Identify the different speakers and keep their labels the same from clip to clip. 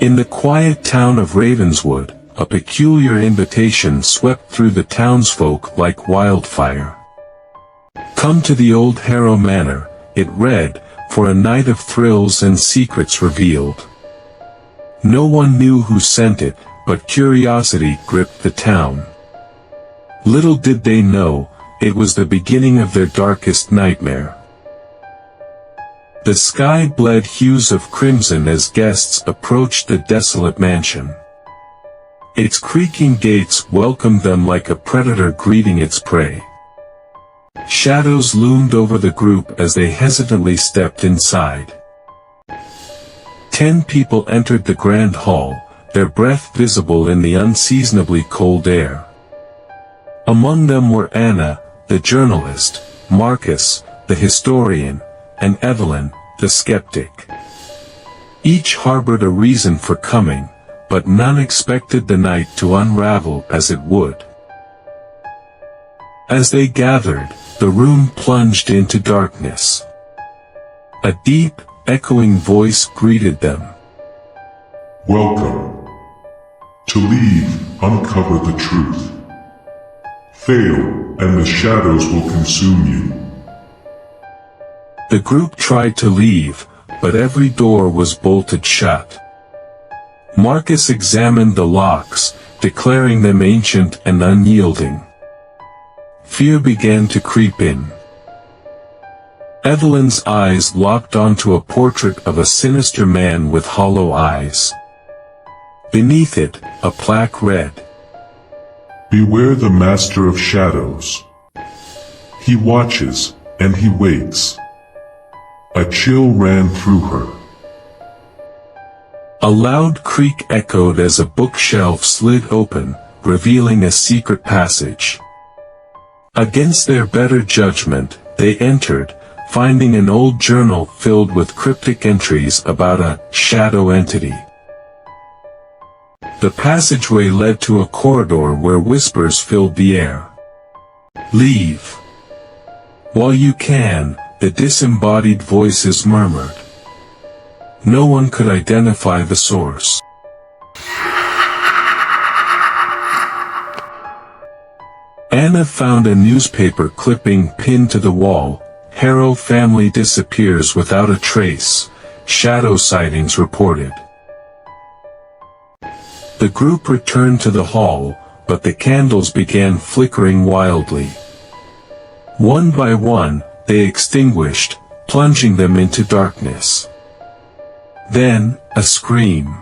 Speaker 1: In the quiet town of Ravenswood, a peculiar invitation swept through the townsfolk like wildfire. "Come to the old Harrow Manor," it read, "for a night of thrills and secrets revealed." No one knew who sent it, but curiosity gripped the town. Little did they know, it was the beginning of their darkest nightmare. The sky bled hues of crimson as guests approached the desolate mansion. Its creaking gates welcomed them like a predator greeting its prey. Shadows loomed over the group as they hesitantly stepped inside. 10 people entered the grand hall, their breath visible in the unseasonably cold air. Among them were Anna, the journalist, Marcus, the historian, and Evelyn, the skeptic. Each harbored a reason for coming, but none expected the night to unravel as it would. As they gathered, the room plunged into darkness. A deep, echoing voice greeted them.
Speaker 2: "Welcome. To leave, uncover the truth. Fail, and the shadows will consume you."
Speaker 1: The group tried to leave, but every door was bolted shut. Marcus examined the locks, declaring them ancient and unyielding. Fear began to creep in. Evelyn's eyes locked onto a portrait of a sinister man with hollow eyes. Beneath it, a plaque read, "Beware the master of shadows. He watches, and he waits." A chill ran through her. A loud creak echoed as a bookshelf slid open, revealing a secret passage. Against their better judgment, they entered, finding an old journal filled with cryptic entries about a shadow entity. The passageway led to a corridor where whispers filled the air. "Leave while you can," the disembodied voices murmured. No one could identify the source. Anna found a newspaper clipping pinned to the wall. "Harrow family disappears without a trace, shadow sightings reported." The group returned to the hall, but the candles began flickering wildly. One by one, they extinguished, plunging them into darkness. Then, a scream.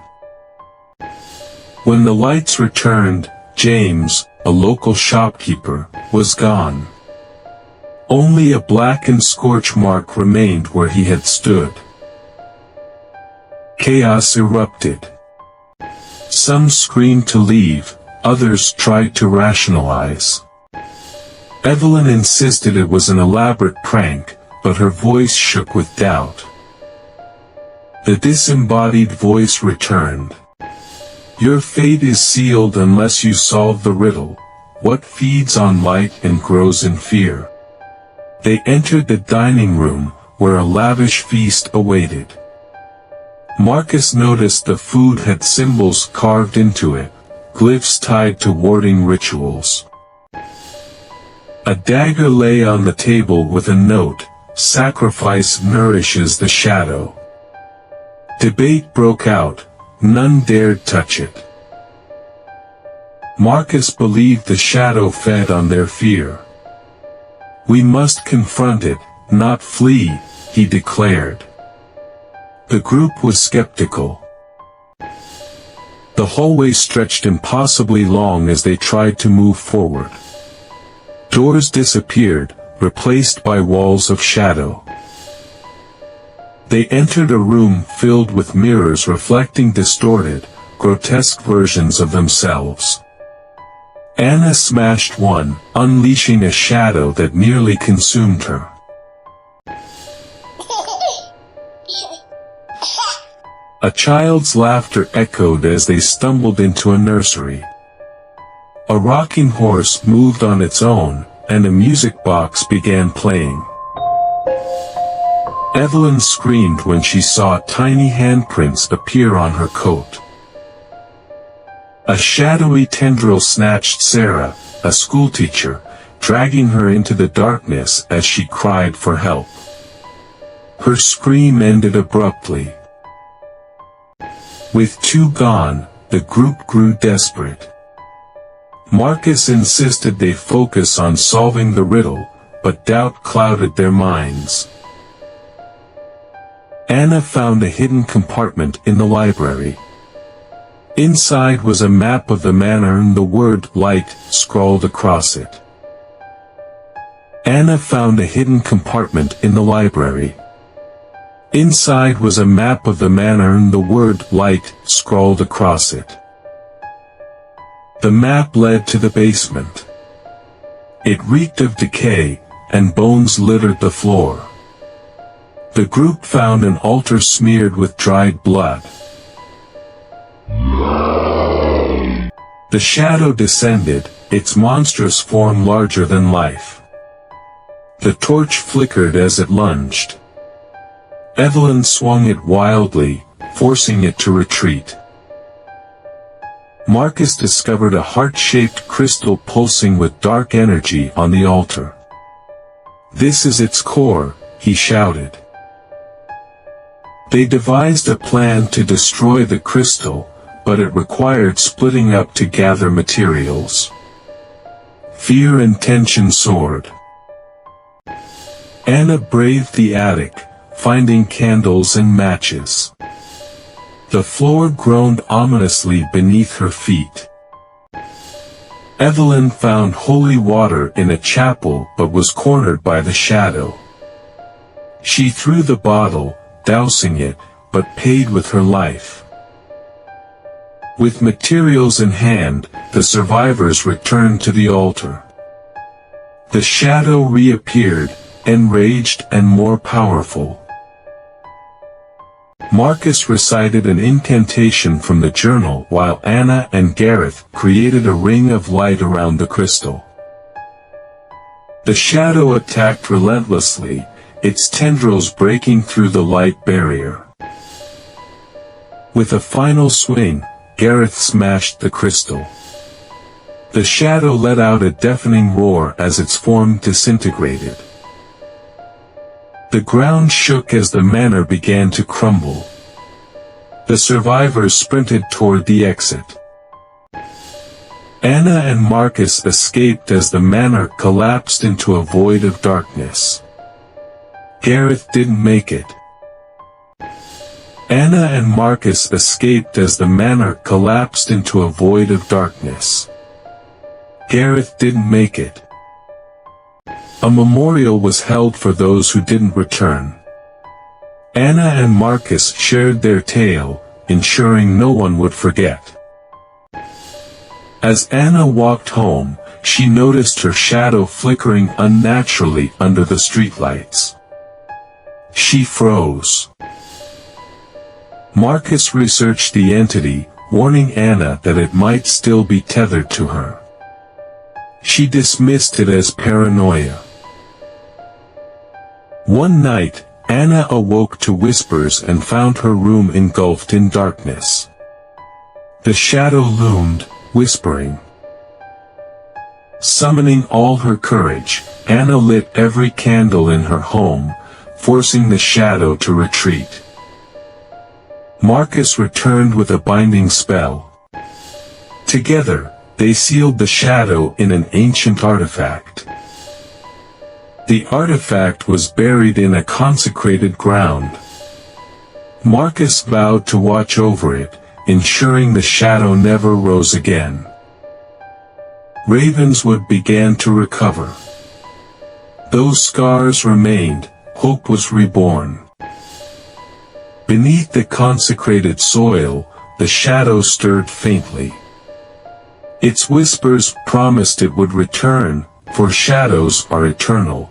Speaker 1: When the lights returned, James, a local shopkeeper, was gone. Only a blackened scorch mark remained where he had stood. Chaos erupted. Some screamed to leave, others tried to rationalize. Evelyn insisted it was an elaborate prank, but her voice shook with doubt. The disembodied voice returned. "Your fate is sealed unless you solve the riddle. What feeds on light and grows in fear?" They entered the dining room, where a lavish feast awaited. Marcus noticed the food had symbols carved into it, glyphs tied to warding rituals. A dagger lay on the table with a note, "Sacrifice nourishes the shadow." Debate broke out, none dared touch it. Marcus believed the shadow fed on their fear. "We must confront it, not flee," he declared. The group was skeptical. The hallway stretched impossibly long as they tried to move forward. Doors disappeared, replaced by walls of shadow. They entered a room filled with mirrors reflecting distorted, grotesque versions of themselves. Anna smashed one, unleashing a shadow that nearly consumed her. A child's laughter echoed as they stumbled into a nursery. A rocking horse moved on its own, and a music box began playing. Evelyn screamed when she saw tiny handprints appear on her coat. A shadowy tendril snatched Sarah, a schoolteacher, dragging her into the darkness as she cried for help. Her scream ended abruptly. With two gone, the group grew desperate. Marcus insisted they focus on solving the riddle, but doubt clouded their minds. Anna found a hidden compartment in the library. Inside was a map of the manor and the word light scrawled across it. Anna found a hidden compartment in the library. Inside was a map of the manor and the word light scrawled across it. The map led to the basement. It reeked of decay, and bones littered the floor. The group found an altar smeared with dried blood. The shadow descended, its monstrous form larger than life. The torch flickered as it lunged. Evelyn swung it wildly, forcing it to retreat. Marcus discovered a heart-shaped crystal pulsing with dark energy on the altar. "This is its core," he shouted. They devised a plan to destroy the crystal, but it required splitting up to gather materials. Fear and tension soared. Anna braved the attic, finding candles and matches. The floor groaned ominously beneath her feet. Evelyn found holy water in a chapel but was cornered by the shadow. She threw the bottle, dousing it, but paid with her life. With materials in hand, the survivors returned to the altar. The shadow reappeared, enraged and more powerful. Marcus recited an incantation from the journal while Anna and Gareth created a ring of light around the crystal. The shadow attacked relentlessly, its tendrils breaking through the light barrier. With a final swing, Gareth smashed the crystal. The shadow let out a deafening roar as its form disintegrated. The ground shook as the manor began to crumble. The survivors sprinted toward the exit. Anna and Marcus escaped as the manor collapsed into a void of darkness. Gareth didn't make it. Anna and Marcus escaped as the manor collapsed into a void of darkness. Gareth didn't make it. A memorial was held for those who didn't return. Anna and Marcus shared their tale, ensuring no one would forget. As Anna walked home, she noticed her shadow flickering unnaturally under the streetlights. She froze. Marcus researched the entity, warning Anna that it might still be tethered to her. She dismissed it as paranoia. One night, Anna awoke to whispers and found her room engulfed in darkness. The shadow loomed, whispering. Summoning all her courage, Anna lit every candle in her home, forcing the shadow to retreat. Marcus returned with a binding spell. Together, they sealed the shadow in an ancient artifact. The artifact was buried in a consecrated ground. Marcus vowed to watch over it, ensuring the shadow never rose again. Ravenswood began to recover. Though scars remained, hope was reborn. Beneath the consecrated soil, the shadow stirred faintly. Its whispers promised it would return, for shadows are eternal.